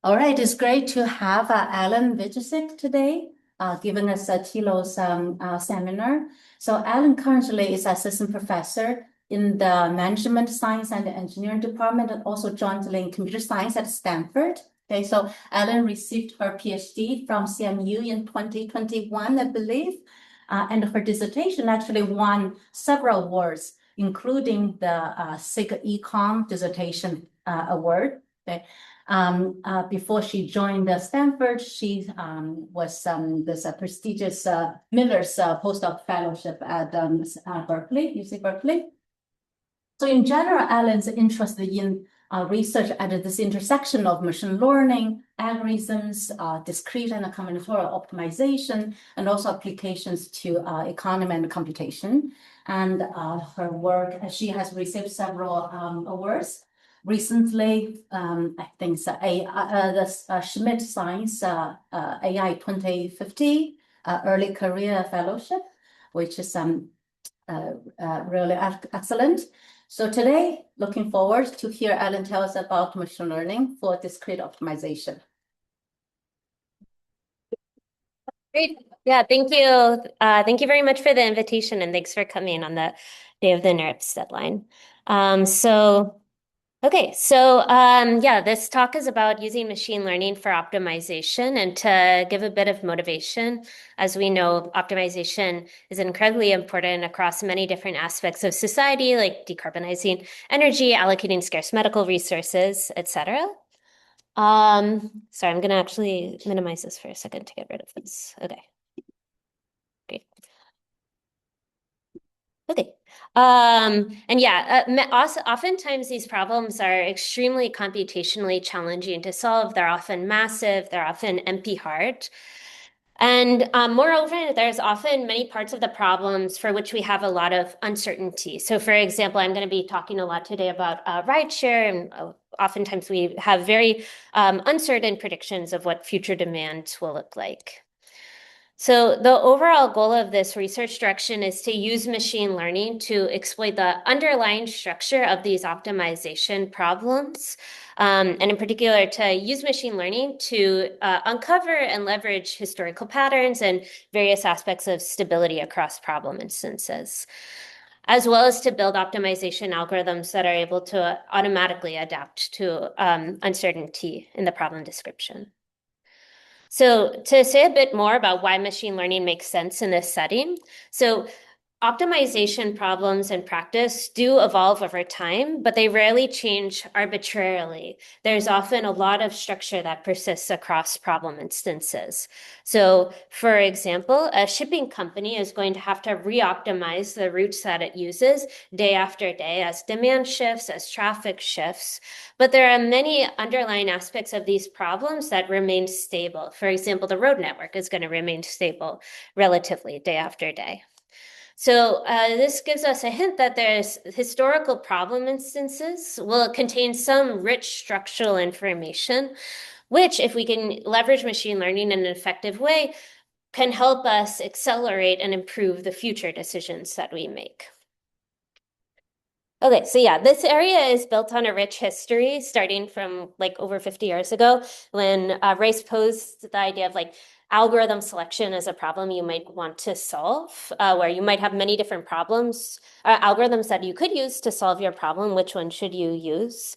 All right, it's great to have Alan Vitercik today, giving us a TILOS seminar. So Alan currently is assistant professor in the management science and engineering department, and also jointly in computer science at Stanford. Okay, so Alan received her PhD from CMU in 2021, I believe, and her dissertation actually won several awards, including the SIG Econ Dissertation Award. Okay. Before she joined Stanford, she was this prestigious Miller's postdoc fellowship at Berkeley, UC Berkeley. So in general, Alan's interested in research at this intersection of machine learning, algorithms, discrete and combinatorial optimization, and also applications to economy and computation. And her work, she has received several awards. Recently, I think the Schmidt Science AI 2050 Early Career Fellowship, which is really excellent. So today, looking forward to hear Alan tell us about machine learning for discrete optimization. Great. Yeah, thank you. Thank you very much for the invitation and thanks for coming on the day of the NeurIPS deadline. Yeah, this talk is about using machine learning for optimization, and to give a bit of motivation. As we know, optimization is incredibly important across many different aspects of society, like decarbonizing energy, allocating scarce medical resources, etc. Sorry, I'm going to actually minimize this for a second to get rid of this. Okay, great. Okay. And yeah, oftentimes these problems are extremely computationally challenging to solve. They're often massive, they're often NP hard. And moreover, there's often many parts of the problems for which we have a lot of uncertainty. So for example, I'm going to be talking a lot today about rideshare, and oftentimes we have very uncertain predictions of what future demand will look like. So the overall goal of this research direction is to use machine learning to exploit the underlying structure of these optimization problems, and in particular to use machine learning to uncover and leverage historical patterns and various aspects of stability across problem instances, as well as to build optimization algorithms that are able to automatically adapt to uncertainty in the problem description. So to say a bit more about why machine learning makes sense in this setting, so optimization problems in practice do evolve over time, but they rarely change arbitrarily. There's often a lot of structure that persists across problem instances. So for example, a shipping company is going to have to re-optimize the routes that it uses day after day as demand shifts, as traffic shifts. But there are many underlying aspects of these problems that remain stable. For example, the road network is going to remain stable relatively day after day. So this gives us a hint that there's historical problem instances will contain some rich structural information, which, if we can leverage machine learning in an effective way, can help us accelerate and improve the future decisions that we make. Okay, so yeah, this area is built on a rich history starting from like over 50 years ago when Rice posed the idea of like algorithm selection as a problem you might want to solve, where you might have many different problems, algorithms that you could use to solve your problem. Which one should you use?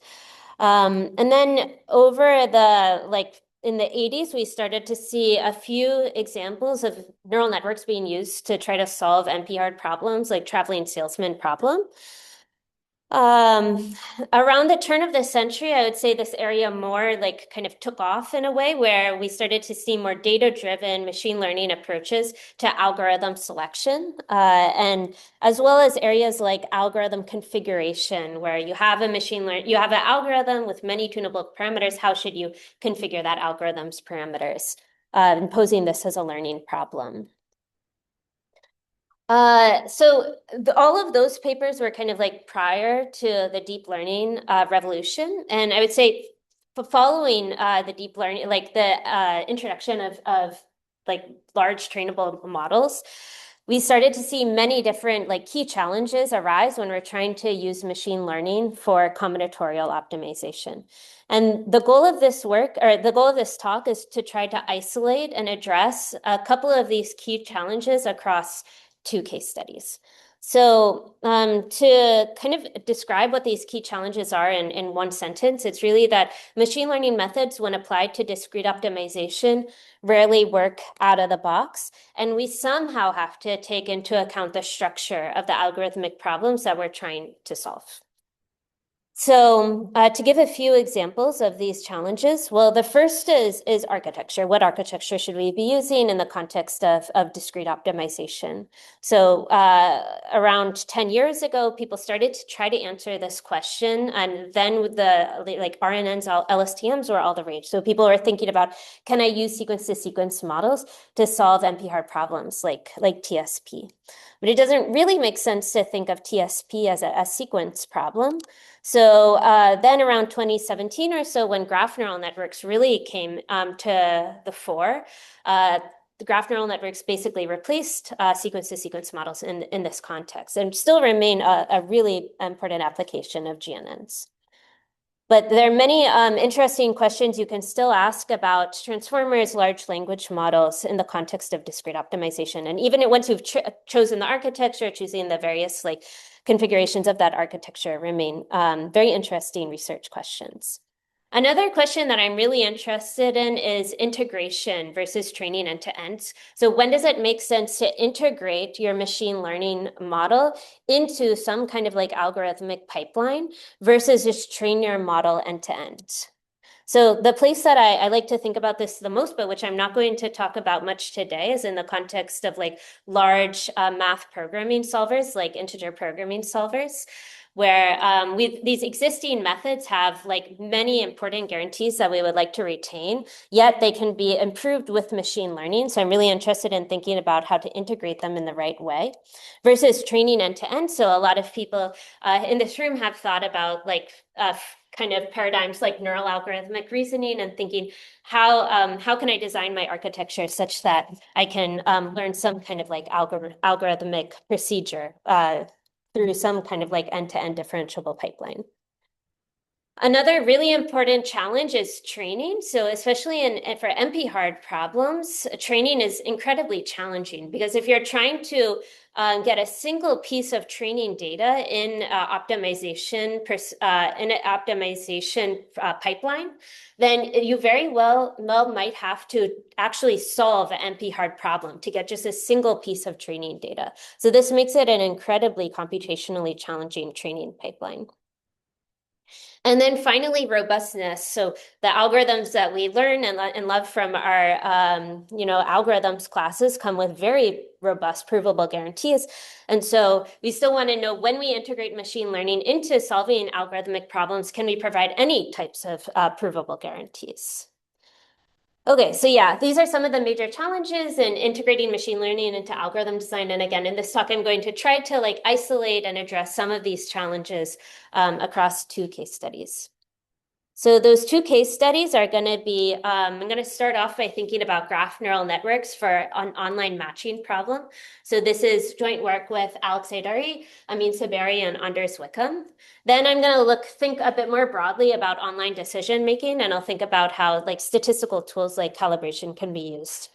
And then over the in the 80s, we started to see a few examples of neural networks being used to try to solve NP-hard problems, like traveling salesman problem. Around the turn of the century, I would say this area more like kind of took off in a way where we started to see more data-driven machine learning approaches to algorithm selection, and as well as areas like algorithm configuration, where you have you have an algorithm with many tunable parameters. How should you configure that algorithm's parameters? And posing this as a learning problem. All of those papers were kind of like prior to the deep learning revolution. And I would say following the deep learning, like the introduction of like large trainable models, we started to see many different like key challenges arise when we're trying to use machine learning for combinatorial optimization. And the goal of this work, or the goal of this talk, is to try to isolate and address a couple of these key challenges across 2 case studies. So to kind of describe what these key challenges are in one sentence, it's really that machine learning methods, when applied to discrete optimization, rarely work out of the box. And we somehow have to take into account the structure of the algorithmic problems that we're trying to solve. So to give a few examples of these challenges, well, the first is architecture. What architecture should we be using in the context of discrete optimization? So around 10 years ago, people started to try to answer this question. And then with the like RNNs, LSTMs were all the rage. So people were thinking about, can I use sequence-to-sequence models to solve NP-hard problems like TSP? But it doesn't really make sense to think of TSP as a sequence problem. So then around 2017 or so, when graph neural networks really came to the fore, the graph neural networks basically replaced sequence-to-sequence models in this context and still remain a really important application of GNNs. But there are many interesting questions you can still ask about transformers, large language models in the context of discrete optimization. And even once you've chosen the architecture, choosing the various like configurations of that architecture remain very interesting research questions. Another question that I'm really interested in is integration versus training end-to-end. So when does it make sense to integrate your machine learning model into some kind of like algorithmic pipeline versus just train your model end-to-end? So the place that I like to think about this the most, but which I'm not going to talk about much today, is in the context of like large math programming solvers, like integer programming solvers, where these existing methods have like many important guarantees that we would like to retain, yet they can be improved with machine learning. So I'm really interested in thinking about how to integrate them in the right way versus training end-to-end. So a lot of people in this room have thought about like kind of paradigms like neural algorithmic reasoning and thinking how can I design my architecture such that I can learn some kind of like algorithmic procedure through some kind of like end-to-end differentiable pipeline. Another really important challenge is training. So especially for NP-hard problems, training is incredibly challenging because if you're trying to get a single piece of training data in optimization pipeline, then you very well might have to actually solve an NP-hard problem to get just a single piece of training data. So this makes it an incredibly computationally challenging training pipeline. And then finally, robustness. So the algorithms that we learn and love from our, algorithms classes come with very robust provable guarantees. And so we still want to know when we integrate machine learning into solving algorithmic problems, can we provide any types of provable guarantees? Okay, so yeah, these are some of the major challenges in integrating machine learning into algorithm design. And again, in this talk, I'm going to try to like isolate and address some of these challenges across 2 case studies. So those 2 case studies are going to be, I'm going to start off by thinking about graph neural networks for an online matching problem. So this is joint work with Alexandre Hayderi, Amin Saberi, and Anders Wikum. Then I'm going to think a bit more broadly about online decision making, and I'll think about how like statistical tools like calibration can be used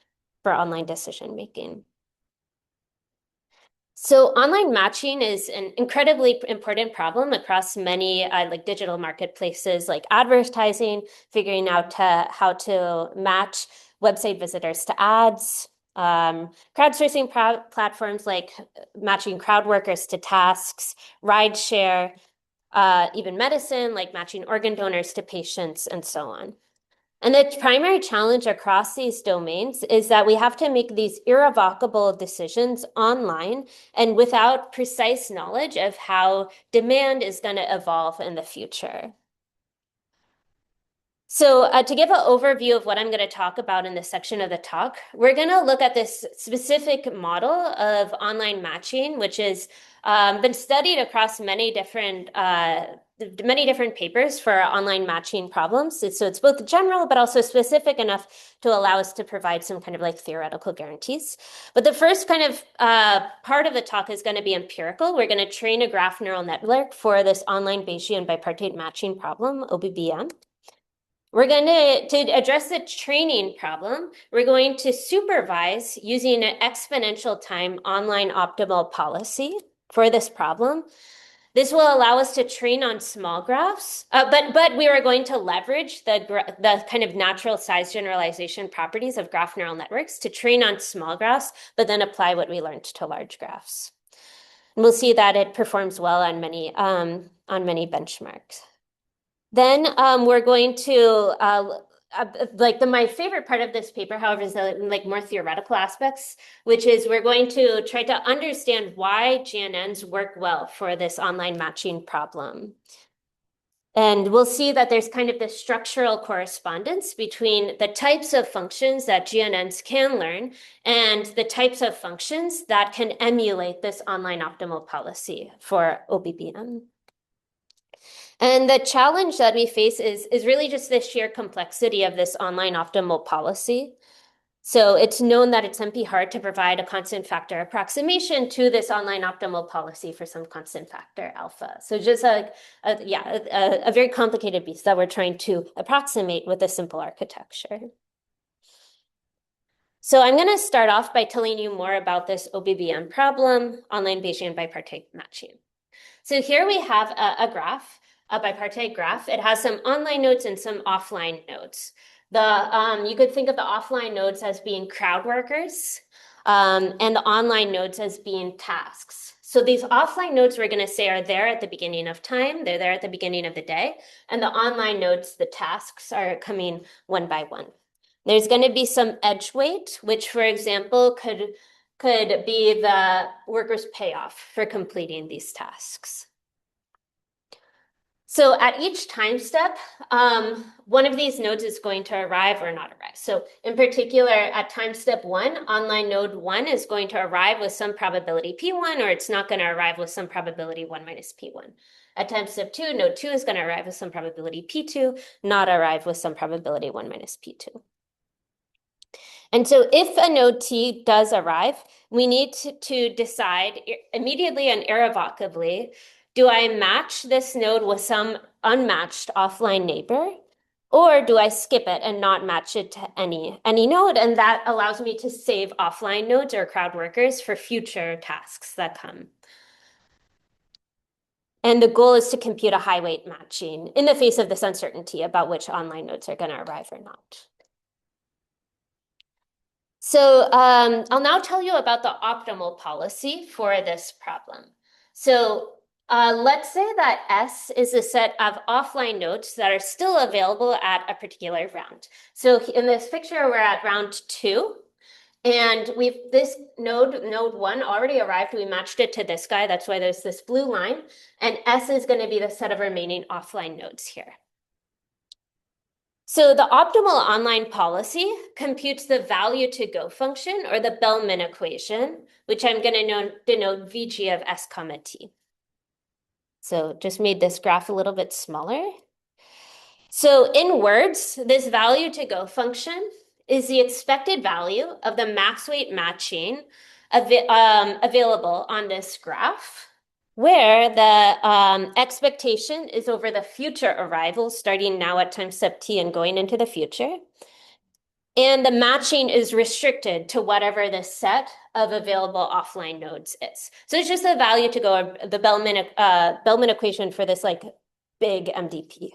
for online decision making. So online matching is an incredibly important problem across many like digital marketplaces like advertising, figuring out how to match website visitors to ads, crowdsourcing platforms like matching crowd workers to tasks, rideshare, even medicine like matching organ donors to patients, and so on. And the primary challenge across these domains is that we have to make these irrevocable decisions online and without precise knowledge of how demand is going to evolve in the future. So to give an overview of what I'm going to talk about in this section of the talk, we're going to look at this specific model of online matching, which has been studied across many different many different papers for online matching problems. So it's both general, but also specific enough to allow us to provide some kind of like theoretical guarantees. But the first kind of part of the talk is going to be empirical. We're going to train a graph neural network for this online Bayesian bipartite matching problem, OBBM. We're going to address the training problem. We're going to supervise using an exponential time online optimal policy for this problem. This will allow us to train on small graphs, but we are going to leverage the kind of natural size generalization properties of graph neural networks to train on small graphs, but then apply what we learned to large graphs. And we'll see that it performs well on many benchmarks. Then we're going to my favorite part of this paper, however, is the like more theoretical aspects, which is we're going to try to understand why GNNs work well for this online matching problem. And we'll see that there's kind of this structural correspondence between the types of functions that GNNs can learn and the types of functions that can emulate this online optimal policy for OBBM. And the challenge that we face is really just the sheer complexity of this online optimal policy. So it's known that it's NP hard to provide a constant factor approximation to this online optimal policy for some constant factor alpha. So just a very complicated beast that we're trying to approximate with a simple architecture. So I'm going to start off by telling you more about this OBBM problem, online Bayesian bipartite matching. So here we have a graph, a bipartite graph. It has some online nodes and some offline nodes. You could think of the offline nodes as being crowd workers, and the online nodes as being tasks. So these offline nodes we're going to say are there at the beginning of time. They're there at the beginning of the day. And the online nodes, the tasks, are coming one by one. There's going to be some edge weight, which, for example, could be the worker's payoff for completing these tasks. So at each time step, one of these nodes is going to arrive or not arrive. So in particular, at time step 1, online node 1 is going to arrive with some probability P1, or it's not going to arrive with some probability 1 minus P1. At time step 2, node 2 is going to arrive with some probability P2, not arrive with some probability 1 minus P2. And so if a node T does arrive, we need to decide immediately and irrevocably, do I match this node with some unmatched offline neighbor, or do I skip it and not match it to any node? And that allows me to save offline nodes or crowd workers for future tasks that come. And the goal is to compute a high weight matching in the face of this uncertainty about which online nodes are going to arrive or not. So I'll now tell you about the optimal policy for this problem. So let's say that S is a set of offline nodes that are still available at a particular round. So in this picture, we're at round 2. And this node 1 already arrived. We matched it to this guy. That's why there's this blue line. And S is going to be the set of remaining offline nodes here. So the optimal online policy computes the value to go function, or the Bellman equation, which I'm going to denote VG of S comma T. So just made this graph a little bit smaller. So in words, this value to go function is the expected value of the max weight matching available on this graph, where the expectation is over the future arrivals starting now at time step T and going into the future. And the matching is restricted to whatever the set of available offline nodes is. So it's just the value to go, the Bellman equation for this like big MDP.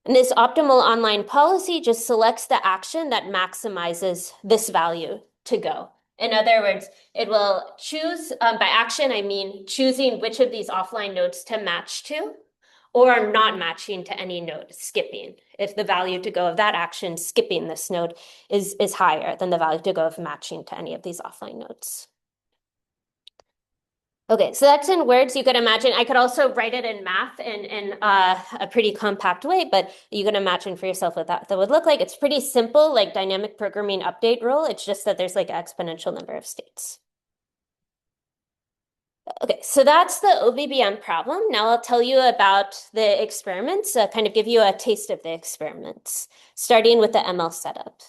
And this optimal online policy just selects the action that maximizes this value to go. In other words, it will choose, by action, I mean choosing which of these offline nodes to match to, or not matching to any node, skipping. If the value to go of that action, skipping this node, is higher than the value to go of matching to any of these offline nodes. Okay, so that's in words. You could imagine, I could also write it in math in a pretty compact way, but you can imagine for yourself what that would look like. It's pretty simple, like dynamic programming update rule. It's just that there's like an exponential number of states. Okay, so that's the OBBM problem. Now I'll tell you about the experiments, kind of give you a taste of the experiments, starting with the ML setup.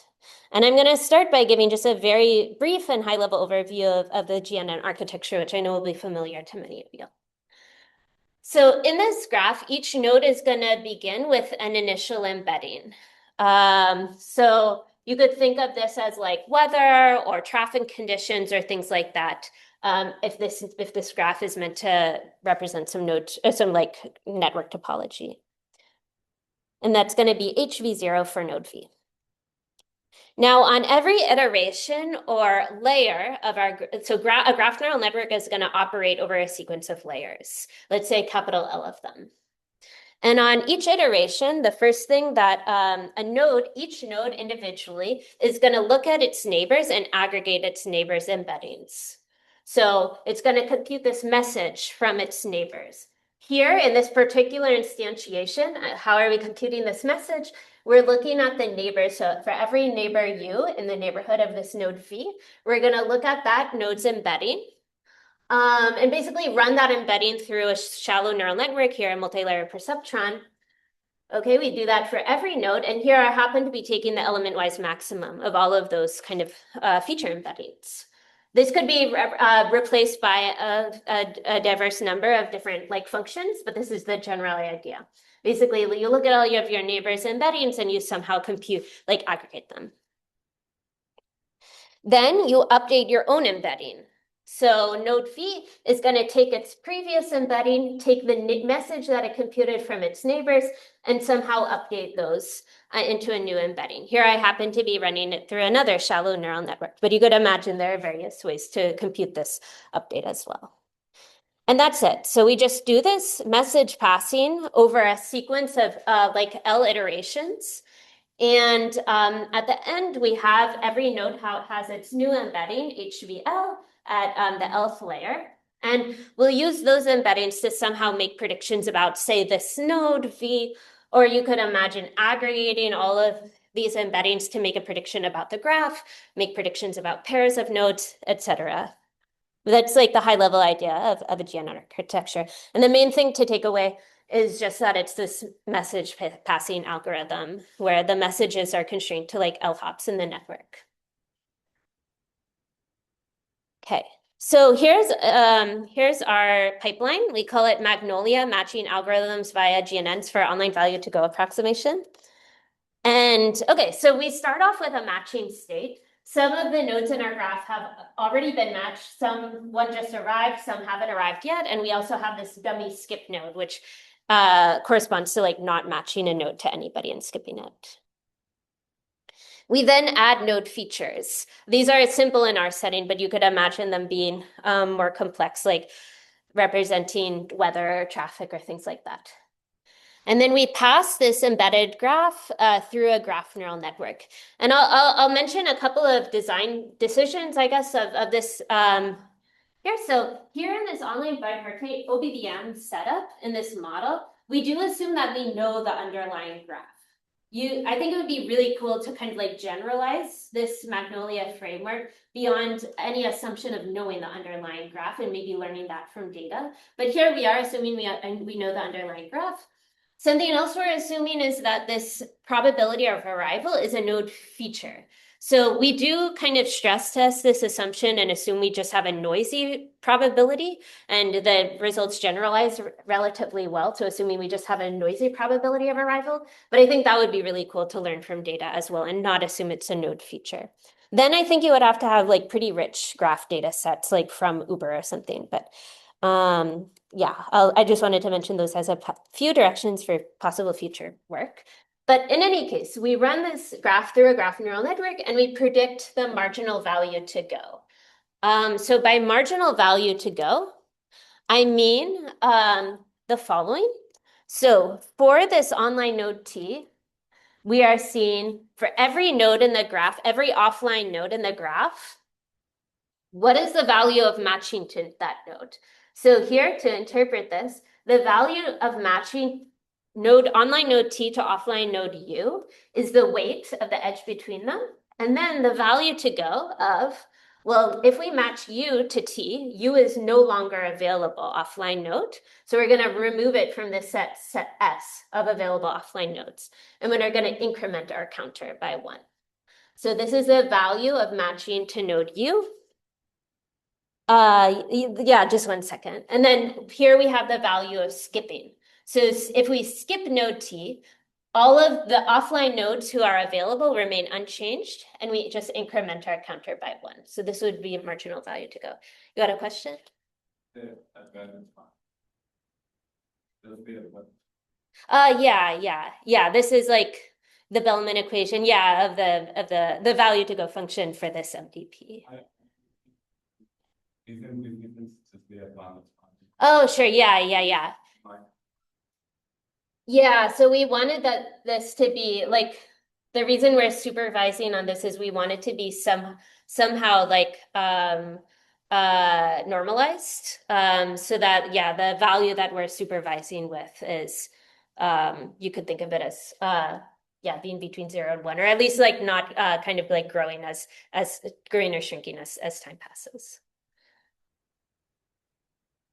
And I'm going to start by giving just a very brief and high-level overview of the GNN architecture, which I know will be familiar to many of you. So in this graph, each node is going to begin with an initial embedding. So you could think of this as like weather or traffic conditions or things like that. If this graph is meant to represent some like network topology. And that's going to be HV0 for node V. Now, on every iteration or layer of a graph neural network is going to operate over a sequence of layers. Let's say capital L of them. And on each iteration, the first thing that each node individually is going to look at its neighbors and aggregate its neighbors' embeddings. So it's going to compute this message from its neighbors. Here in this particular instantiation, how are we computing this message? We're looking at the neighbors. So for every neighbor U in the neighborhood of this node V, we're going to look at that node's embedding. And basically run that embedding through a shallow neural network here, a multi-layer perceptron. Okay, we do that for every node. And here I happen to be taking the element-wise maximum of all of those kind of feature embeddings. This could be replaced by a diverse number of different like functions, but this is the general idea. Basically, you look at all of your neighbors' embeddings and you somehow compute, like aggregate them. Then you update your own embedding. So node V is going to take its previous embedding, take the message that it computed from its neighbors, and somehow update those into a new embedding. Here I happen to be running it through another shallow neural network, but you could imagine there are various ways to compute this update as well. And that's it. So we just do this message passing over a sequence of like L iterations. And at the end, we have every node has its new embedding, HVL, at the Lth layer. And we'll use those embeddings to somehow make predictions about, say, this node V, or you could imagine aggregating all of these embeddings to make a prediction about the graph, make predictions about pairs of nodes, etc. That's like the high-level idea of a GNN architecture. And the main thing to take away is just that it's this message passing algorithm where the messages are constrained to like L hops in the network. Okay, so here's our pipeline. We call it Magnolia, matching algorithms via GNNs for online value to go approximation. And okay, so we start off with a matching state. Some of the nodes in our graph have already been matched. One just arrived, some haven't arrived yet. And we also have this dummy skip node, which corresponds to like not matching a node to anybody and skipping it. We then add node features. These are simple in our setting, but you could imagine them being more complex, like representing weather, or traffic, or things like that. And then we pass this embedded graph through a graph neural network. And I'll mention a couple of design decisions, I guess, of this here. So here in this online bipartite OBBM setup in this model, we do assume that we know the underlying graph. I think it would be really cool to kind of like generalize this Magnolia framework beyond any assumption of knowing the underlying graph and maybe learning that from data. But here we are assuming we know the underlying graph. Something else we're assuming is that this probability of arrival is a node feature. So we do kind of stress test this assumption and assume we just have a noisy probability, and the results generalize relatively well to assuming we just have a noisy probability of arrival. But I think that would be really cool to learn from data as well and not assume it's a node feature. Then I think you would have to have like pretty rich graph data sets like from Uber or something. But yeah, I just wanted to mention those as a few directions for possible future work. But in any case, we run this graph through a graph neural network and we predict the marginal value to go. So by marginal value to go, I mean the following. So for this online node T, we are seeing for every node in the graph, every offline node in the graph, what is the value of matching to that node? So here to interpret this, the value of matching online node T to offline node U is the weight of the edge between them. And then the value to go of Well, if we match U to T, U is no longer available offline node. So we're going to remove it from the set S of available offline nodes. And we're going to increment our counter by 1. So this is the value of matching to node U. Yeah, just 1 second. And then here we have the value of skipping. So if we skip node T, all of the offline nodes who are available remain unchanged, and we just increment our counter by 1. So this would be a marginal value to go. You got a question? Yeah. This is like the Bellman equation, of the value to go function for this MDP. Oh, sure. Yeah. Yeah, so we wanted this to be like, the reason we're supervising on this is we want it to be somehow like normalized, so that the value that we're supervising with is you could think of it as being between 0 and 1, or at least like not kind of like growing as growing or shrinking as time passes.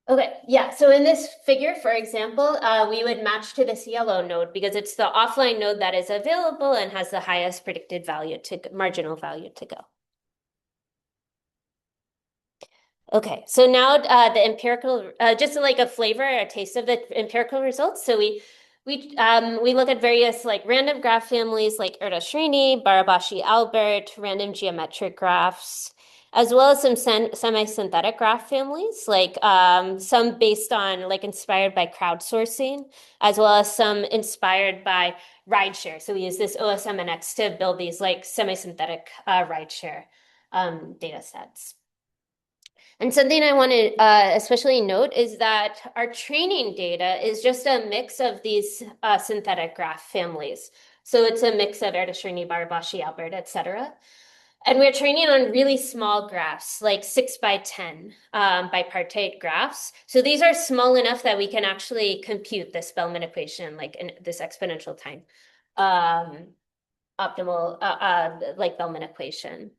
Okay, yeah, so in this figure, for example, we would match to this yellow node because it's the offline node that is available and has the highest predicted value marginal value to go. Okay, so now the empirical, just like a flavor, a taste of the empirical results. So we look at various like random graph families like Erdős-Rényi, Barabashi-Albert, random geometric graphs, as well as some semi-synthetic graph families, like some based on like inspired by crowdsourcing, as well as some inspired by rideshare. So we use this OSMNX to build these like semi-synthetic rideshare data sets. And something I want to especially note is that our training data is just a mix of these synthetic graph families. So it's a mix of Erdős-Rényi, Barabashi, Albert, etc. And we're training on really small graphs, like 6 by 10 bipartite graphs. So these are small enough that we can actually compute this Bellman equation, like in this exponential time optimal, like Bellman equation.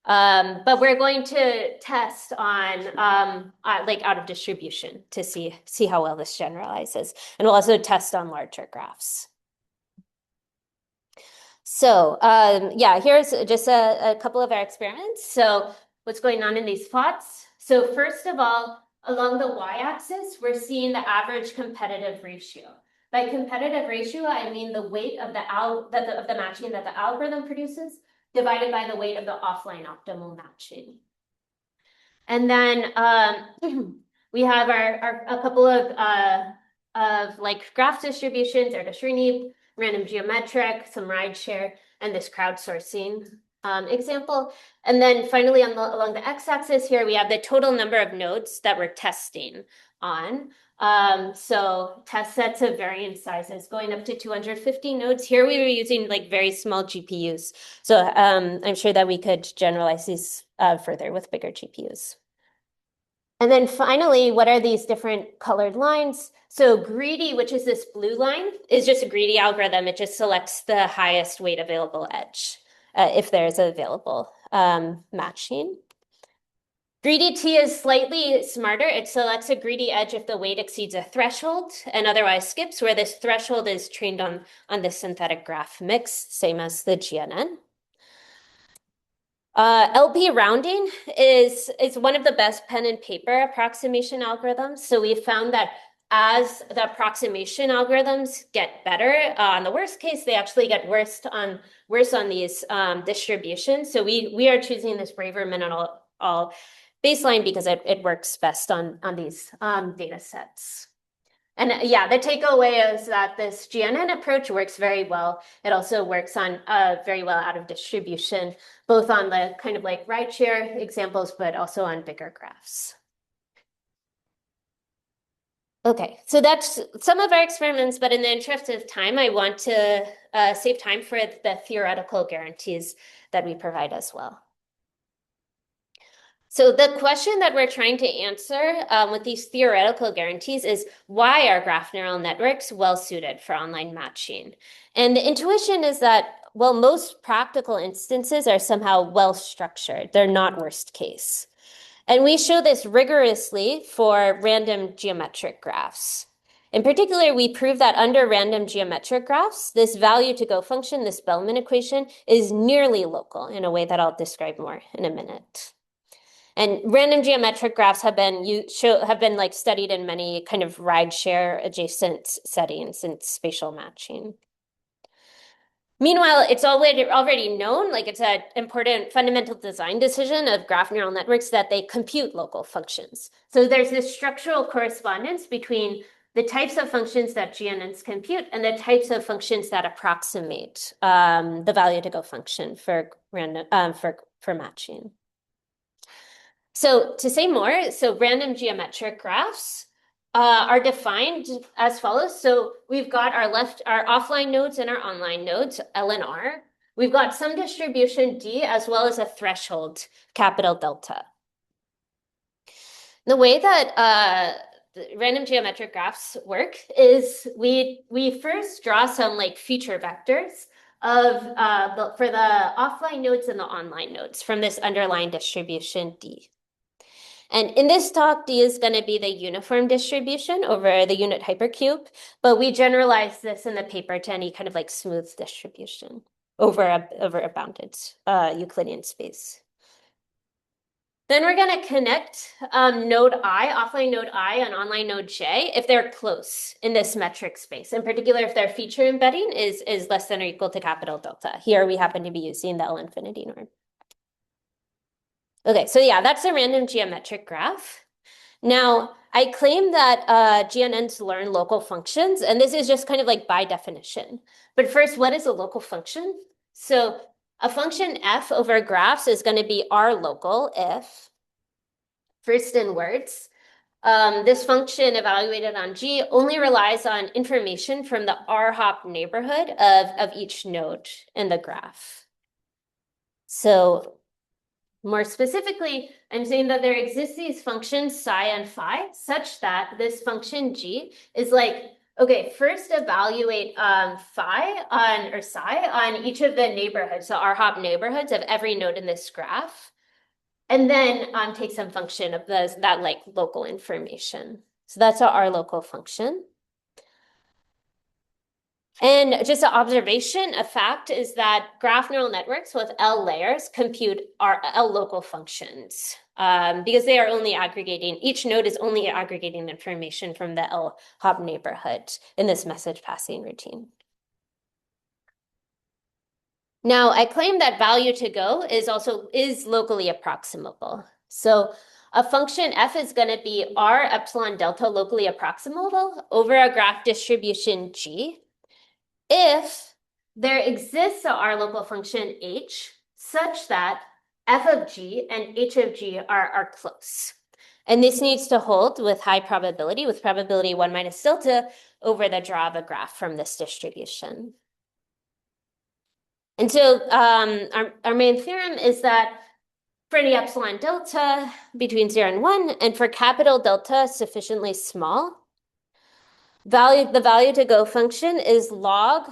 But we're going to test on like out of distribution to see how well this generalizes. And we'll also test on larger graphs. So here's just a couple of our experiments. So what's going on in these plots? So first of all, along the y-axis, we're seeing the average competitive ratio. By competitive ratio, I mean the weight of the matching that the algorithm produces divided by the weight of the offline optimal matching. And then we have a couple of like graph distributions, Erdős-Rényi, random geometric, some rideshare, and this crowdsourcing example. And then finally along the x-axis here, we have the total number of nodes that we're testing on. So test sets of varying sizes going up to 250 nodes. Here we were using like very small GPUs. So I'm sure that we could generalize these further with bigger GPUs. And then finally, what are these different colored lines? So greedy, which is this blue line, is just a greedy algorithm. It just selects the highest weight available edge if there's available matching. Greedy T is slightly smarter. It selects a greedy edge if the weight exceeds a threshold and otherwise skips, where this threshold is trained on the synthetic graph mix, same as the GNN. LP rounding is one of the best pen and paper approximation algorithms. So we found that as the approximation algorithms get better, on the worst case, they actually get worse on these distributions. So we are choosing this Braverman and all baseline because it works best on these data sets. And the takeaway is that this GNN approach works very well. It also works on very well out of distribution, both on the kind of like rideshare examples, but also on bigger graphs. Okay, so that's some of our experiments, but in the interest of time, I want to save time for the theoretical guarantees that we provide as well. So the question that we're trying to answer with these theoretical guarantees is, why are graph neural networks well suited for online matching? And the intuition is that well, most practical instances are somehow well structured. They're not worst case. And we show this rigorously for random geometric graphs. In particular, we prove that under random geometric graphs, this value to go function, this Bellman equation, is nearly local in a way that I'll describe more in a minute. And random geometric graphs have been like studied in many kind of rideshare adjacent settings in spatial matching. Meanwhile, it's already known, like it's an important fundamental design decision of graph neural networks that they compute local functions. So there's this structural correspondence between the types of functions that GNNs compute and the types of functions that approximate the value to go function for random for matching. So to say more, so random geometric graphs are defined as follows. So we've got our offline nodes and our online nodes, L and R. We've got some distribution D as well as a threshold, capital delta. The way that random geometric graphs work is we first draw some like feature vectors of for the offline nodes and the online nodes from this underlying distribution D. And in this talk, D is going to be the uniform distribution over the unit hypercube, but we generalize this in the paper to any kind of like smooth distribution over a bounded Euclidean space. Then we're going to connect node I, offline node I, and online node J if they're close in this metric space. In particular, if their feature embedding is less than or equal to capital delta. Here we happen to be using the L infinity norm. Okay, so yeah, that's a random geometric graph. Now, I claim that GNNs learn local functions, and this is just kind of like by definition. But first, what is a local function? So a function f over graphs is going to be R local if, first in words, this function evaluated on G only relies on information from the R-hop neighborhood of each node in the graph. So more specifically, I'm saying that there exist these functions psi and phi such that this function G is like, okay, first evaluate phi on or psi on each of the neighborhoods, so R-hop neighborhoods of every node in this graph, and then take some function of that like local information. So that's our local function. And just an observation, a fact is that graph neural networks with L layers compute our L local functions because they are only aggregating, each node is only aggregating information from the L hop neighborhood in this message passing routine. Now, I claim that value to go is locally approximable. So a function f is going to be R epsilon delta locally approximable over a graph distribution G if there exists a R local function H such that f of G and H of G are close. And this needs to hold with high probability, with probability 1 minus delta over the draw of a graph from this distribution. And so our main theorem is that for any epsilon delta between 0 and 1, and for capital delta sufficiently small, the value to go function is log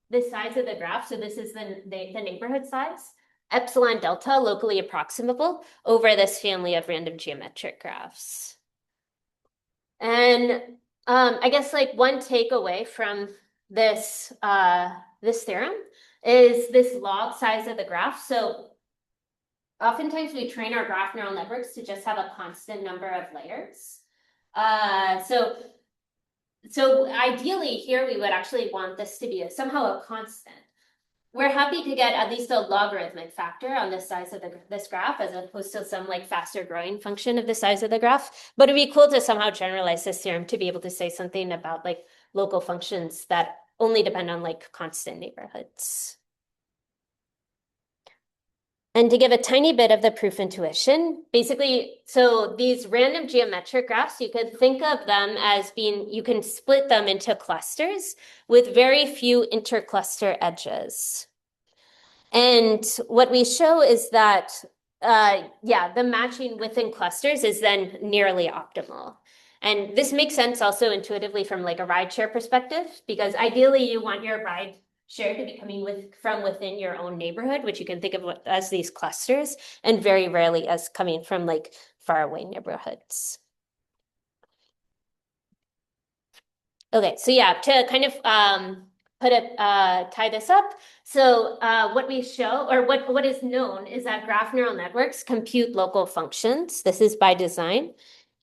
the size of the graph. So this is the neighborhood size, epsilon delta locally approximable over this family of random geometric graphs. And I guess like one takeaway from this theorem is this log size of the graph. So oftentimes we train our graph neural networks to just have a constant number of layers. So ideally here we would actually want this to be somehow a constant. We're happy to get at least a logarithmic factor on the size of this graph as opposed to some like faster growing function of the size of the graph. But it'd be cool to somehow generalize this theorem to be able to say something about like local functions that only depend on like constant neighborhoods. And to give a tiny bit of the proof intuition, basically, so these random geometric graphs, you could think of them as you can split them into clusters with very few intercluster edges. And what we show is that, the matching within clusters is then nearly optimal. And this makes sense also intuitively from like a rideshare perspective, because ideally you want your ride shared to be coming from within your own neighborhood, which you can think of as these clusters, and very rarely as coming from like faraway neighborhoods. Okay, so yeah, to kind of tie this up. So what we show, or what is known, is that graph neural networks compute local functions. This is by design.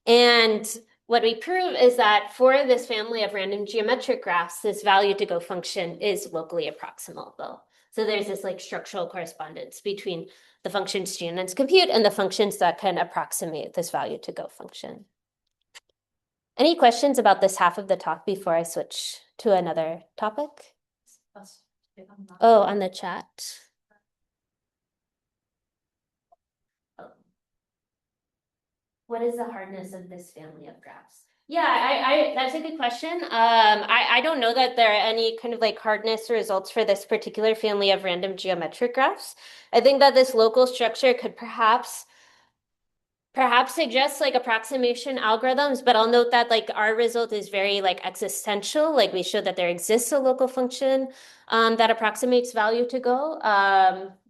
And what we prove is that for this family of random geometric graphs, this value to go function is locally approximable. So there's this like structural correspondence between the functions GNNs compute and the functions that can approximate this value to go function. Any questions about this half of the talk before I switch to another topic? Oh, on the chat. What is the hardness of this family of graphs? Yeah, that's a good question. I don't know that there are any kind of like hardness results for this particular family of random geometric graphs. I think that this local structure could perhaps suggest like approximation algorithms, but I'll note that like our result is very like existential. Like we showed that there exists a local function that approximates value to go.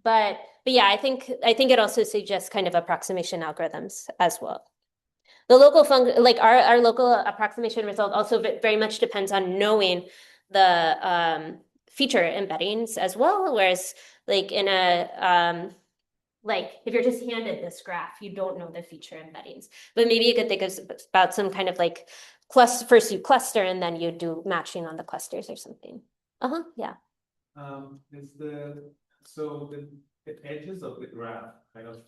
But yeah, I think it also suggests kind of approximation algorithms as well. The local function, like our local approximation result also very much depends on knowing the feature embeddings as well. Whereas like in a like if you're just handed this graph, you don't know the feature embeddings. But maybe you could think about some kind of like cluster, first you cluster and then you do matching on the clusters or something. Yeah. The edges of the graph kind of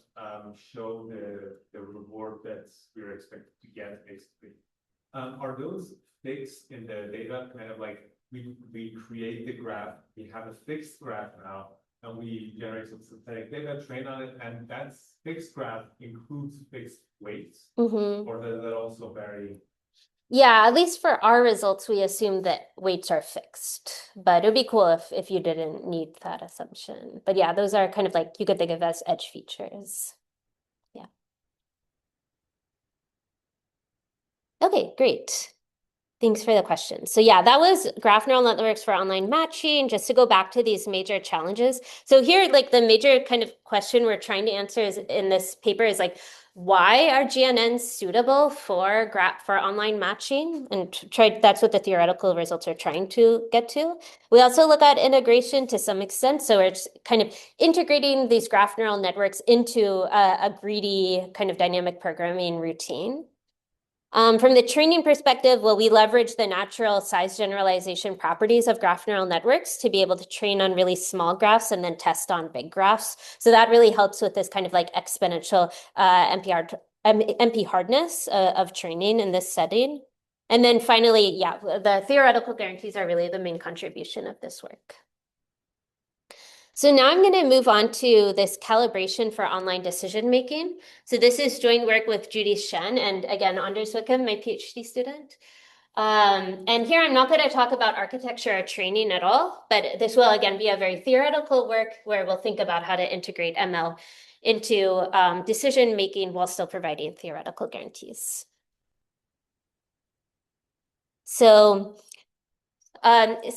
show the reward that we're expected to get, basically. Are those fixed in the data? Kind of like we create the graph, we have a fixed graph now, and we generate some synthetic data, train on it, and that fixed graph includes fixed weights, or does that also vary? Yeah, at least for our results, we assume that weights are fixed, but it would be cool if you didn't need that assumption. But yeah, those are kind of like, you could think of as edge features. Yeah. Okay, great. Thanks for the question. So yeah, that was graph neural networks for online matching. Just to go back to these major challenges. So here, like the major kind of question we're trying to answer is in this paper is like, why are GNNs suitable for online matching? And that's what the theoretical results are trying to get to. We also look at integration to some extent. So it's kind of integrating these graph neural networks into a greedy kind of dynamic programming routine. From the training perspective, well, we leverage the natural size generalization properties of graph neural networks to be able to train on really small graphs and then test on big graphs. So that really helps with this kind of like exponential MP hardness of training in this setting. And then finally, yeah, the theoretical guarantees are really the main contribution of this work. So now I'm going to move on to this calibration for online decision making. So this is joint work with Judy Shen and again, Anders Wikum, my PhD student. And here I'm not going to talk about architecture or training at all, but this will again be a very theoretical work where we'll think about how to integrate ML into decision making while still providing theoretical guarantees. So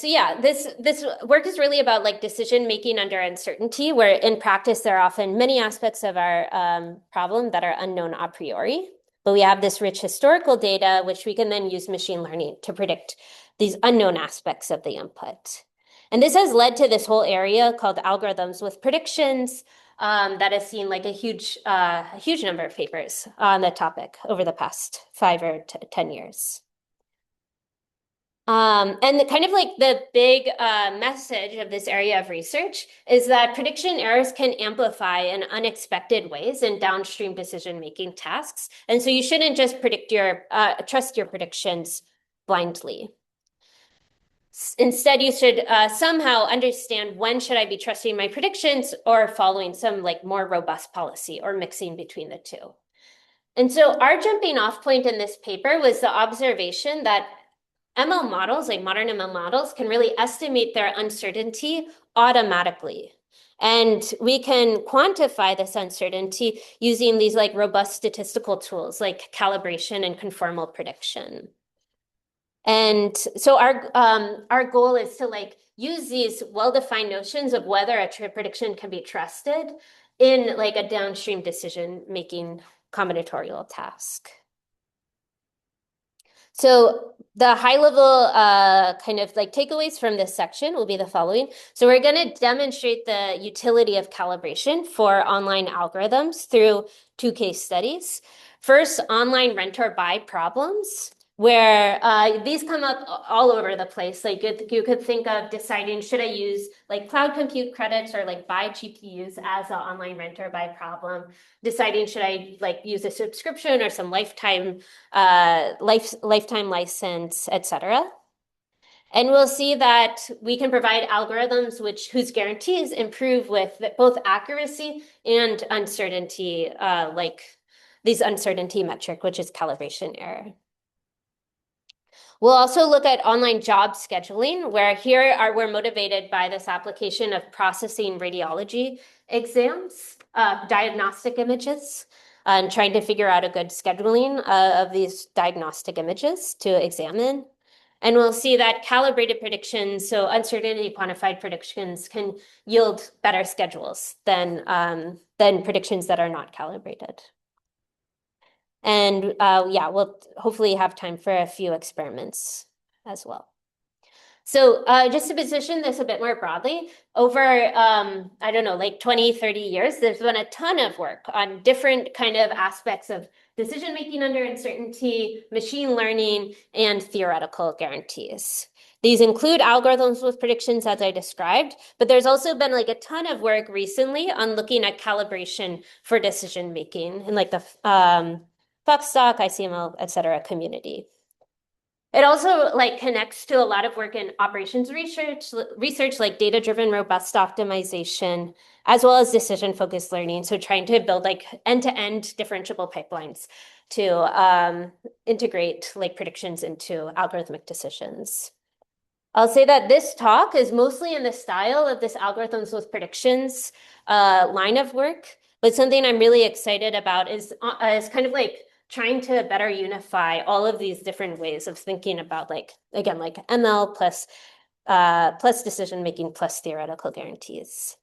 yeah, this work is really about like decision making under uncertainty, where in practice there are often many aspects of our problem that are unknown a priori. But we have this rich historical data, which we can then use machine learning to predict these unknown aspects of the input. And this has led to this whole area called algorithms with predictions that has seen like a huge number of papers on the topic over the past 5 or 10 years. And the kind of like the big message of this area of research is that prediction errors can amplify in unexpected ways in downstream decision-making tasks. And so you shouldn't just trust your predictions blindly. Instead, you should somehow understand when should I be trusting my predictions or following some like more robust policy or mixing between the two. And so our jumping off point in this paper was the observation that ML models, like modern ML models, can really estimate their uncertainty automatically. And we can quantify this uncertainty using these like robust statistical tools like calibration and conformal prediction. And so our goal is to like use these well-defined notions of whether a prediction can be trusted in like a downstream decision-making combinatorial task. So the high-level kind of like takeaways from this section will be the following. So we're going to demonstrate the utility of calibration for online algorithms through 2 case studies. First, online rent or buy problems, where these come up all over the place. Like you could think of deciding, should I use like cloud compute credits or like buy GPUs as an online rent or buy problem? Deciding, should I like use a subscription or some lifetime license, etc. And we'll see that we can provide algorithms whose guarantees improve with both accuracy and uncertainty, like these uncertainty metric, which is calibration error. We'll also look at online job scheduling, where we're motivated by this application of processing radiology exams, diagnostic images, and trying to figure out a good scheduling of these diagnostic images to examine. And we'll see that calibrated predictions, so uncertainty quantified predictions, can yield better schedules than predictions that are not calibrated. And yeah, we'll hopefully have time for a few experiments as well. So just to position this a bit more broadly, over, I don't know, like 20, 30 years, there's been a ton of work on different kind of aspects of decision-making under uncertainty, machine learning, and theoretical guarantees. These include algorithms with predictions, as I described, but there's also been like a ton of work recently on looking at calibration for decision-making in like the Foxstock, ICML, et cetera, community. It also like connects to a lot of work in operations research like data-driven robust optimization, as well as decision-focused learning. So trying to build like end-to-end differentiable pipelines to integrate like predictions into algorithmic decisions. I'll say that this talk is mostly in the style of this algorithms with predictions line of work, but something I'm really excited about is kind of like trying to better unify all of these different ways of thinking about like, again, like ML plus decision-making plus theoretical guarantees.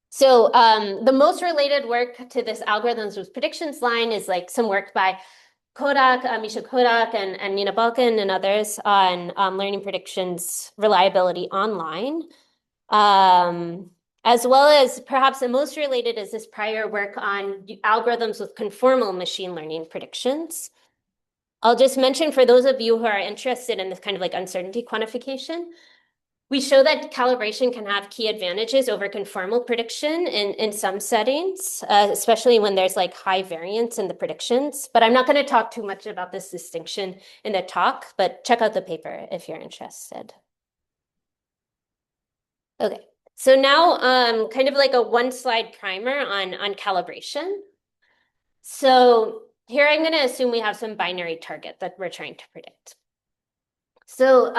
So the most related work to this algorithms with predictions line is like some work by Misha Kodak and Nina Balkan and others on learning predictions reliability online. As well as perhaps the most related is this prior work on algorithms with conformal machine learning predictions. I'll just mention for those of you who are interested in this kind of like uncertainty quantification, we show that calibration can have key advantages over conformal prediction in some settings, especially when there's like high variance in the predictions. But I'm not going to talk too much about this distinction in the talk, but check out the paper if you're interested. Okay. So now kind of like a 1-slide primer on calibration. So here I'm going to assume we have some binary target that we're trying to predict. So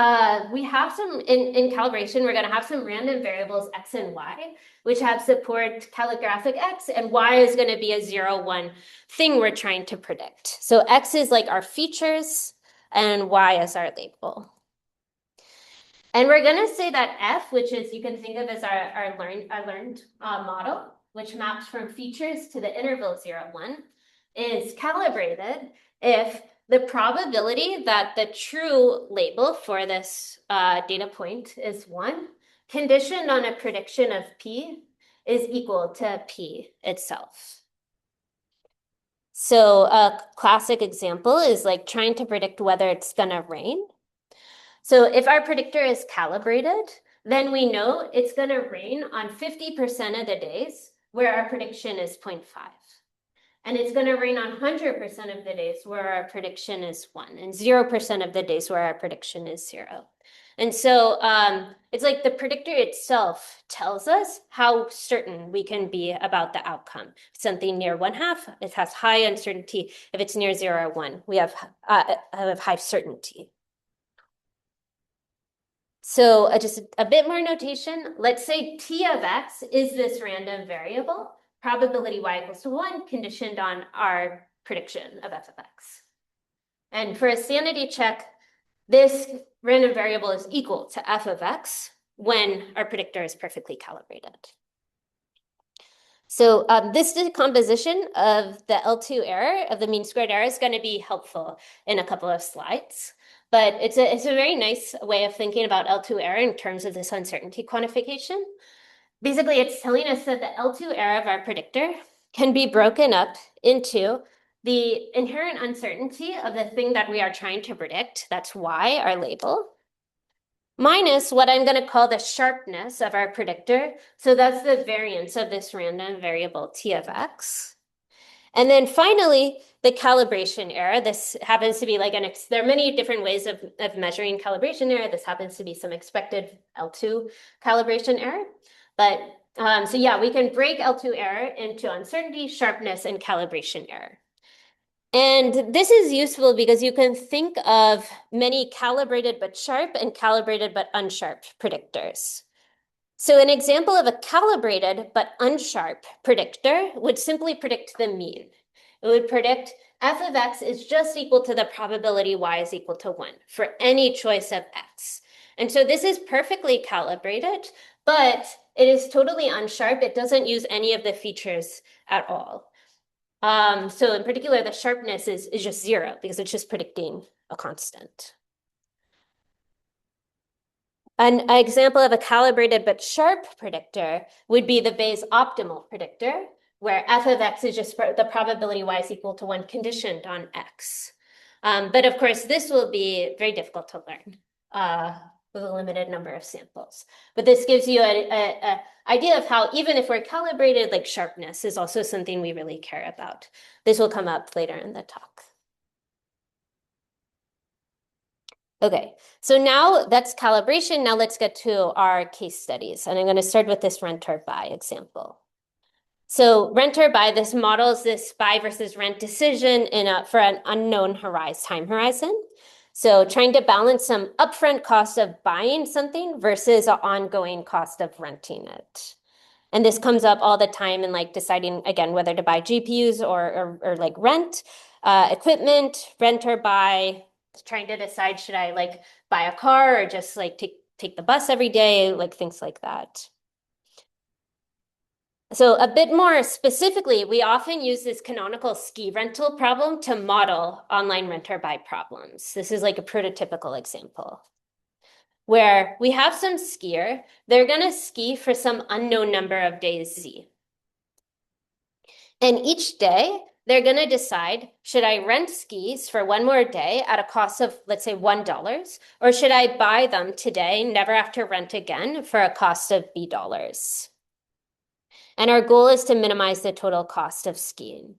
we have some, in calibration, we're going to have some random variables x and y, which have support calligraphic x, and y is going to be a 0, 1 thing we're trying to predict. So x is like our features, and y is our label. And we're going to say that f, which is you can think of as our learned model, which maps from features to the interval 0, 1, is calibrated if the probability that the true label for this data point is 1, conditioned on a prediction of p, is equal to p itself. So a classic example is like trying to predict whether it's going to rain. So if our predictor is calibrated, then we know it's going to rain on 50% of the days where our prediction is 0.5. And it's going to rain on 100% of the days where our prediction is 1, and 0% of the days where our prediction is 0. And so it's like the predictor itself tells us how certain we can be about the outcome. If something near 1/2, it has high uncertainty. If it's near 0 or 1, we have high certainty. So just a bit more notation. Let's say t of x is this random variable, probability y equals to 1, conditioned on our prediction of f of x. And for a sanity check, this random variable is equal to f of x when our predictor is perfectly calibrated. So this decomposition of the L2 error, of the mean squared error, is going to be helpful in a couple of slides. But it's a very nice way of thinking about L2 error in terms of this uncertainty quantification. Basically, it's telling us that the L2 error of our predictor can be broken up into the inherent uncertainty of the thing that we are trying to predict, that's y, our label, minus what I'm going to call the sharpness of our predictor. So that's the variance of this random variable t of x. And then finally, the calibration error. This happens to be like there are many different ways of measuring calibration error. This happens to be some expected L2 calibration error. But so yeah, we can break L2 error into uncertainty, sharpness, and calibration error. And this is useful because you can think of many calibrated but sharp and calibrated but unsharp predictors. So an example of a calibrated but unsharp predictor would simply predict the mean. It would predict f of x is just equal to the probability y is equal to 1 for any choice of x. And so this is perfectly calibrated, but it is totally unsharp. It doesn't use any of the features at all. So in particular, the sharpness is just 0 because it's just predicting a constant. An example of a calibrated but sharp predictor would be the Bayes optimal predictor, where f of x is just the probability y is equal to 1 conditioned on x. But of course, this will be very difficult to learn with a limited number of samples. But this gives you an idea of how, even if we're calibrated, like sharpness is also something we really care about. This will come up later in the talk. Okay, so now that's calibration. Now let's get to our case studies. And I'm going to start with this rent or buy example. So rent or buy, this models this buy versus rent decision for an unknown time horizon. So trying to balance some upfront cost of buying something versus an ongoing cost of renting it. And this comes up all the time in like deciding, again, whether to buy GPUs or like rent equipment, rent or buy, trying to decide, should I like buy a car or just like take the bus every day, like things like that. So a bit more specifically, we often use this canonical ski rental problem to model online rent or buy problems. This is like a prototypical example where we have some skier, they're going to ski for some unknown number of days z. And each day, they're going to decide, should I rent skis for one more day at a cost of, let's say, $1, or should I buy them today, never have to rent again, for a cost of $B? And our goal is to minimize the total cost of skiing.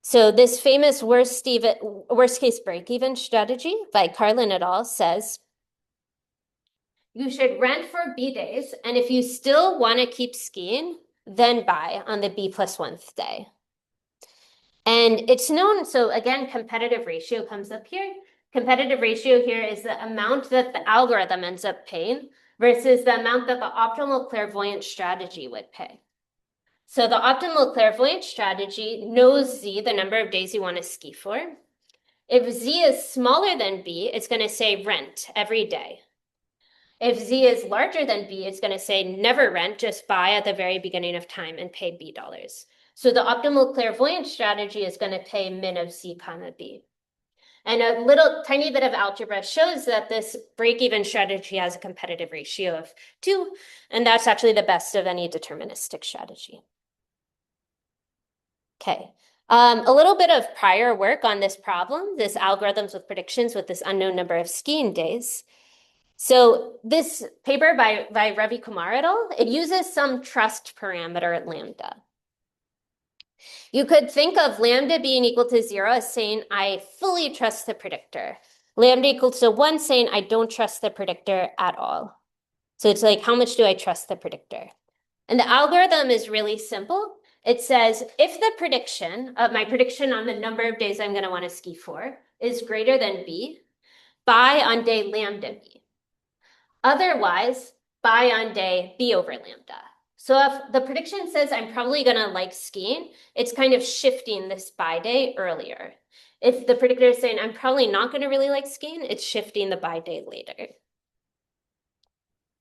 So this famous worst case break-even strategy by Carlin et al. Says, you should rent for B days, and if you still want to keep skiing, then buy on the B plus 1th day. And it's known, so again, competitive ratio comes up here. Competitive ratio here is the amount that the algorithm ends up paying versus the amount that the optimal clairvoyant strategy would pay. So the optimal clairvoyant strategy knows Z, the number of days you want to ski for. If Z is smaller than B, it's going to say rent every day. If Z is larger than B, it's going to say never rent, just buy at the very beginning of time and pay $B. So the optimal clairvoyant strategy is going to pay min of Z comma B. And a little tiny bit of algebra shows that this break-even strategy has a competitive ratio of 2, and that's actually the best of any deterministic strategy. Okay, a little bit of prior work on this problem, this algorithms with predictions with this unknown number of skiing days. So this paper by Ravi Kumar et al., it uses some trust parameter at lambda. You could think of lambda being equal to 0 as saying, I fully trust the predictor. Lambda equals to 1 saying, I don't trust the predictor at all. So it's like, how much do I trust the predictor? And the algorithm is really simple. It says, if the prediction of my prediction on the number of days I'm going to want to ski for is greater than B, buy on day lambda B. Otherwise, buy on day B over lambda. So if the prediction says I'm probably going to like skiing, it's kind of shifting this buy day earlier. If the predictor is saying, I'm probably not going to really like skiing, it's shifting the buy day later.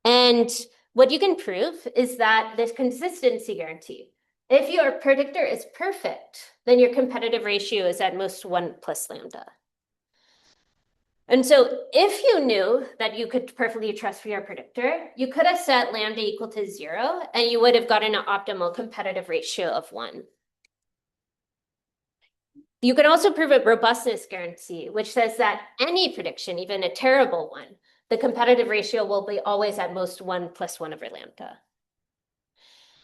And what you can prove is that this consistency guarantee, if your predictor is perfect, then your competitive ratio is at most 1 plus lambda. And so if you knew that you could perfectly trust for your predictor, you could have set lambda equal to 0, and you would have gotten an optimal competitive ratio of 1. You can also prove a robustness guarantee, which says that any prediction, even a terrible one, the competitive ratio will be always at most 1 plus 1 over lambda.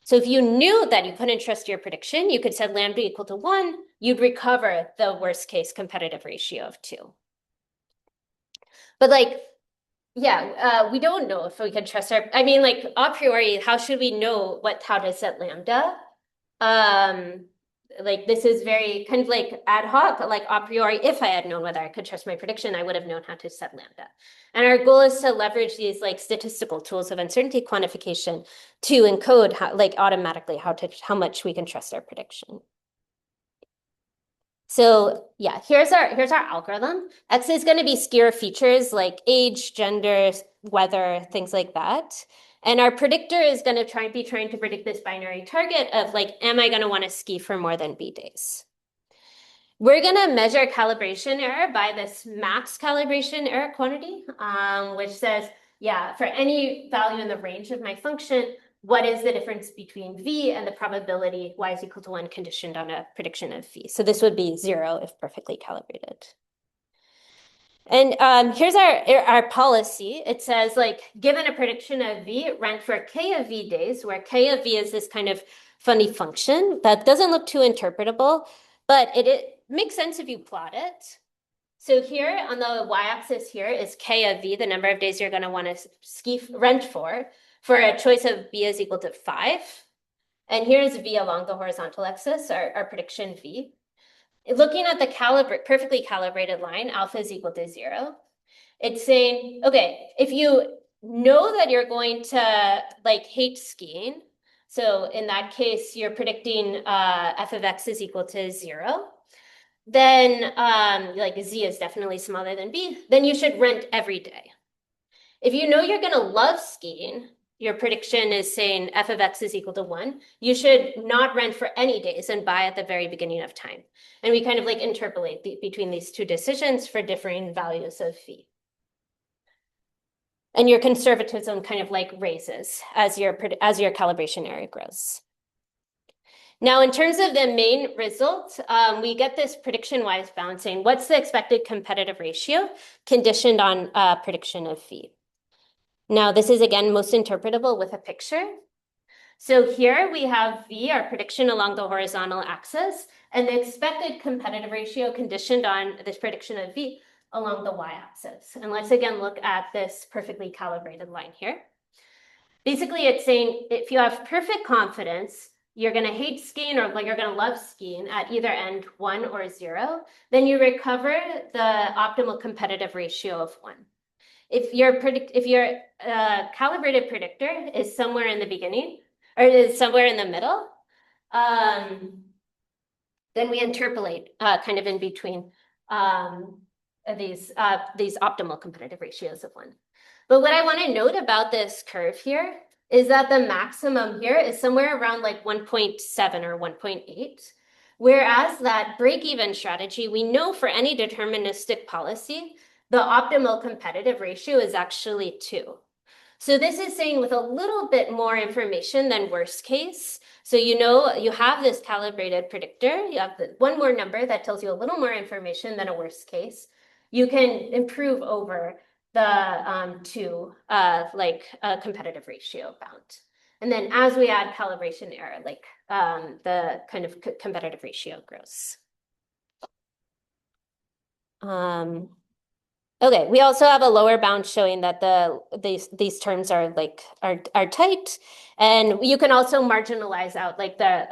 So if you knew that you couldn't trust your prediction, you could set lambda equal to 1, you'd recover the worst case competitive ratio of 2. But like, yeah, we don't know if we can trust our, I mean, like a priori, how should we know how to set lambda? Like this is very kind of like ad hoc, like a priori, if I had known whether I could trust my prediction, I would have known how to set lambda. And our goal is to leverage these like statistical tools of uncertainty quantification to encode like automatically how much we can trust our prediction. So yeah, here's our algorithm. X is going to be skier features like age, gender, weather, things like that. And our predictor is going to be trying to predict this binary target of like, am I going to want to ski for more than B days? We're going to measure calibration error by this max calibration error quantity, which says, yeah, for any value in the range of my function, what is the difference between V and the probability Y is equal to 1 conditioned on a prediction of V? So this would be 0 if perfectly calibrated. And here's our policy. It says, like, given a prediction of V, rank for K of V days, where K of V is this kind of funny function that doesn't look too interpretable, but it makes sense if you plot it. So here on the y-axis here is K of V, the number of days you're going to want to rent for a choice of B is equal to 5. And here's V along the horizontal axis, our prediction V. Looking at the perfectly calibrated line, alpha is equal to 0. It's saying, okay, if you know that you're going to like hate skiing, so in that case, you're predicting f of x is equal to 0, then like Z is definitely smaller than B, then you should rent every day. If you know you're going to love skiing, your prediction is saying f of x is equal to 1, you should not rent for any days and buy at the very beginning of time. And we kind of like interpolate between these two decisions for differing values of phi. And your conservatism kind of like raises as your calibration error grows. Now, in terms of the main result, we get this prediction-wise balancing. What's the expected competitive ratio conditioned on prediction of phi? Now, this is, again, most interpretable with a picture. So here we have V, our prediction along the horizontal axis, and the expected competitive ratio conditioned on this prediction of V along the y-axis. And let's again look at this perfectly calibrated line here. Basically, it's saying if you have perfect confidence, you're going to hate skiing or like you're going to love skiing at either end 1 or 0, then you recover the optimal competitive ratio of 1. If your calibrated predictor is somewhere in the beginning or is somewhere in the middle, then we interpolate kind of in between these optimal competitive ratios of 1. But what I want to note about this curve here is that the maximum here is somewhere around like 1.7 or 1.8, whereas that break-even strategy, we know for any deterministic policy, the optimal competitive ratio is actually 2. So this is saying with a little bit more information than worst case. So you know you have this calibrated predictor, you have one more number that tells you a little more information than a worst case. You can improve over the 2 competitive ratio bound. And then as we add calibration error, like the kind of competitive ratio grows. Okay, we also have a lower bound showing that these terms are tight, and you can also marginalize out like the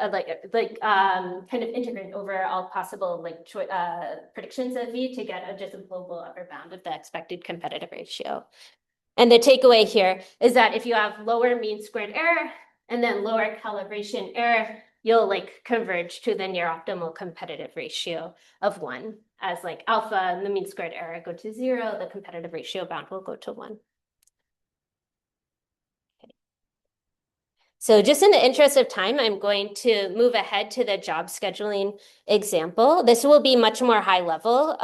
kind of integrate over all possible predictions of V to get just a global upper bound of the expected competitive ratio. And the takeaway here is that if you have lower mean squared error and then lower calibration error, you'll like converge to the near optimal competitive ratio of 1, as like alpha and the mean squared error go to 0, the competitive ratio bound will go to 1. Okay. So just in the interest of time, I'm going to move ahead to the job scheduling example. This will be much more high level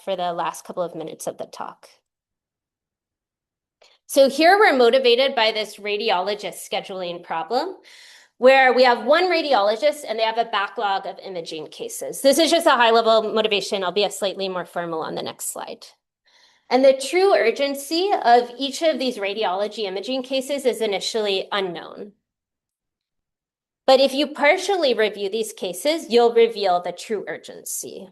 for the last couple of minutes of the talk. So here we're motivated by this radiologist scheduling problem, where we have one radiologist and they have a backlog of imaging cases. This is just a high-level motivation. I'll be slightly more formal on the next slide. And the true urgency of each of these radiology imaging cases is initially unknown. But if you partially review these cases, you'll reveal the true urgency.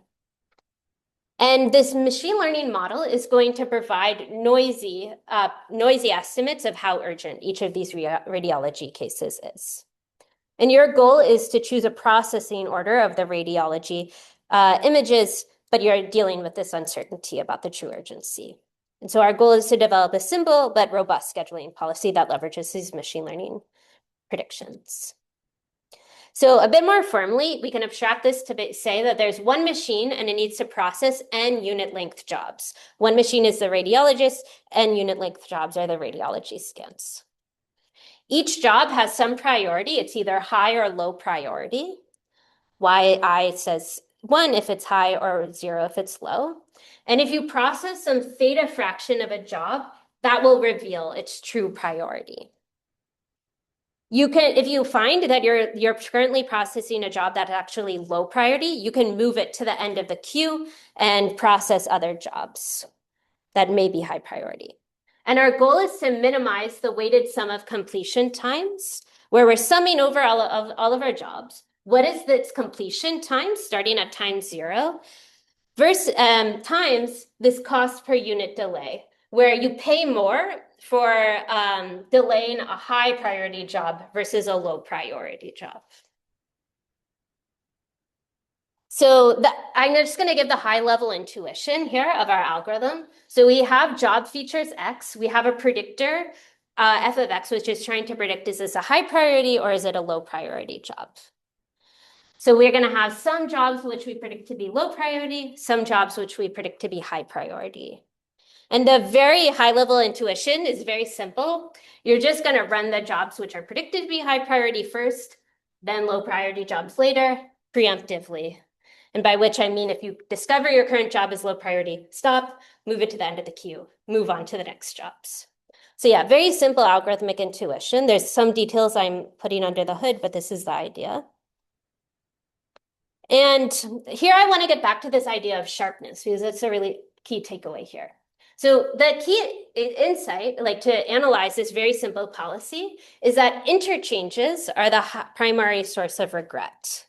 And this machine learning model is going to provide noisy estimates of how urgent each of these radiology cases is. And your goal is to choose a processing order of the radiology images, but you're dealing with this uncertainty about the true urgency. And so our goal is to develop a simple but robust scheduling policy that leverages these machine learning predictions. So a bit more firmly, we can abstract this to say that there's one machine and it needs to process n unit length jobs. One machine is the radiologist, n unit length jobs are the radiology scans. Each job has some priority. It's either high or low priority. YI says 1 if it's high or 0 if it's low. And if you process some theta fraction of a job, that will reveal its true priority. You can, if you find that you're currently processing a job that's actually low priority, you can move it to the end of the queue and process other jobs that may be high priority. And our goal is to minimize the weighted sum of completion times, where we're summing over all of our jobs. What is its completion time starting at time 0 versus times this cost per unit delay, where you pay more for delaying a high priority job versus a low priority job. So I'm just going to give the high level intuition here of our algorithm. So we have job features X. We have a predictor, f of X, which is trying to predict, is this a high priority or is it a low priority job? So we're going to have some jobs which we predict to be low priority, some jobs which we predict to be high priority. And the very high level intuition is very simple. You're just going to run the jobs which are predicted to be high priority first, then low priority jobs later, preemptively. And by which I mean, if you discover your current job is low priority, stop, move it to the end of the queue, move on to the next jobs. So yeah, very simple algorithmic intuition. There's some details I'm putting under the hood, but this is the idea. And here I want to get back to this idea of sharpness, because that's a really key takeaway here. So the key insight, like to analyze this very simple policy, is that interchanges are the primary source of regret.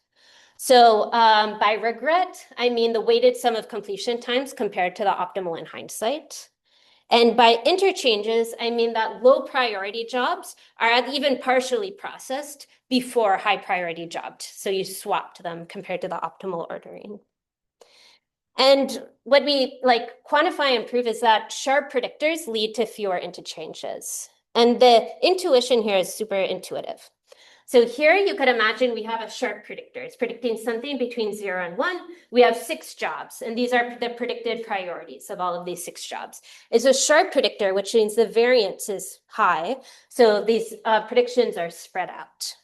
So by regret, I mean the weighted sum of completion times compared to the optimal in hindsight. And by interchanges, I mean that low priority jobs are even partially processed before high priority jobs. So you swapped them compared to the optimal ordering. And what we like quantify and prove is that sharp predictors lead to fewer interchanges. And the intuition here is super intuitive. So here you could imagine we have a sharp predictor. It's predicting something between 0 and 1. We have 6 jobs, and these are the predicted priorities of all of these 6 jobs. It's a sharp predictor, which means the variance is high. So these predictions are spread out.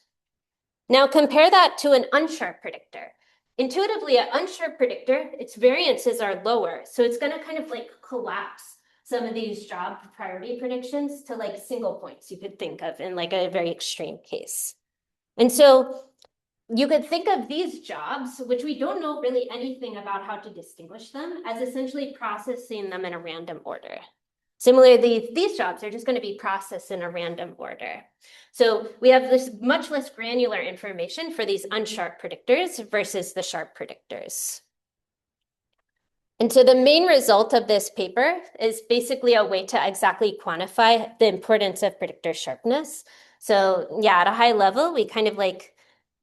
Now compare that to an unsharp predictor. Intuitively, an unsharp predictor, its variances are lower. So it's going to kind of like collapse some of these job priority predictions to like single points you could think of in like a very extreme case. And so you could think of these jobs, which we don't know really anything about how to distinguish them, as essentially processing them in a random order. Similarly, these jobs are just going to be processed in a random order. So we have this much less granular information for these unsharp predictors versus the sharp predictors. And so the main result of this paper is basically a way to exactly quantify the importance of predictor sharpness. So yeah, at a high level, we kind of like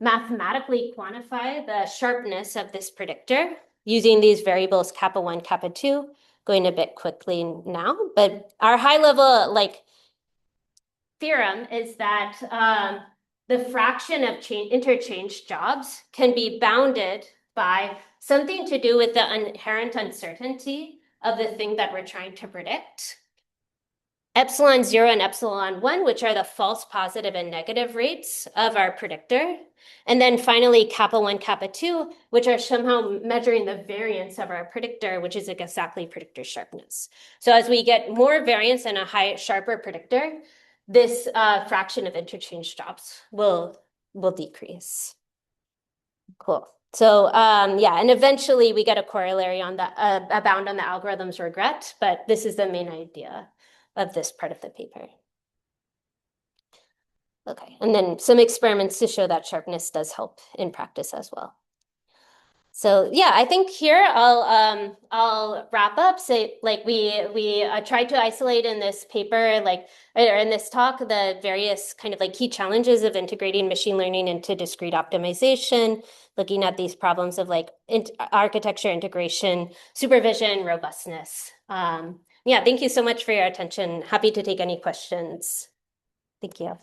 mathematically quantify the sharpness of this predictor using these variables kappa 1, kappa 2, going a bit quickly now. But our high level like theorem is that the fraction of interchange jobs can be bounded by something to do with the inherent uncertainty of the thing that we're trying to predict. Epsilon 0 and epsilon 1, which are the false positive and negative rates of our predictor. And then finally, kappa 1, kappa 2, which are somehow measuring the variance of our predictor, which is exactly predictor sharpness. So as we get more variance and a sharper predictor, this fraction of interchange jobs will decrease. Cool. So yeah, and eventually we get a corollary on the a bound on the algorithm's regret, but this is the main idea of this part of the paper. Okay, and then some experiments to show that sharpness does help in practice as well. So yeah, I think here I'll wrap up. Say like we tried to isolate in this paper, like or in this talk, the various kind of like key challenges of integrating machine learning into discrete optimization, looking at these problems of like architecture integration, supervision, robustness. Yeah, thank you so much for your attention. Happy to take any questions. Thank you.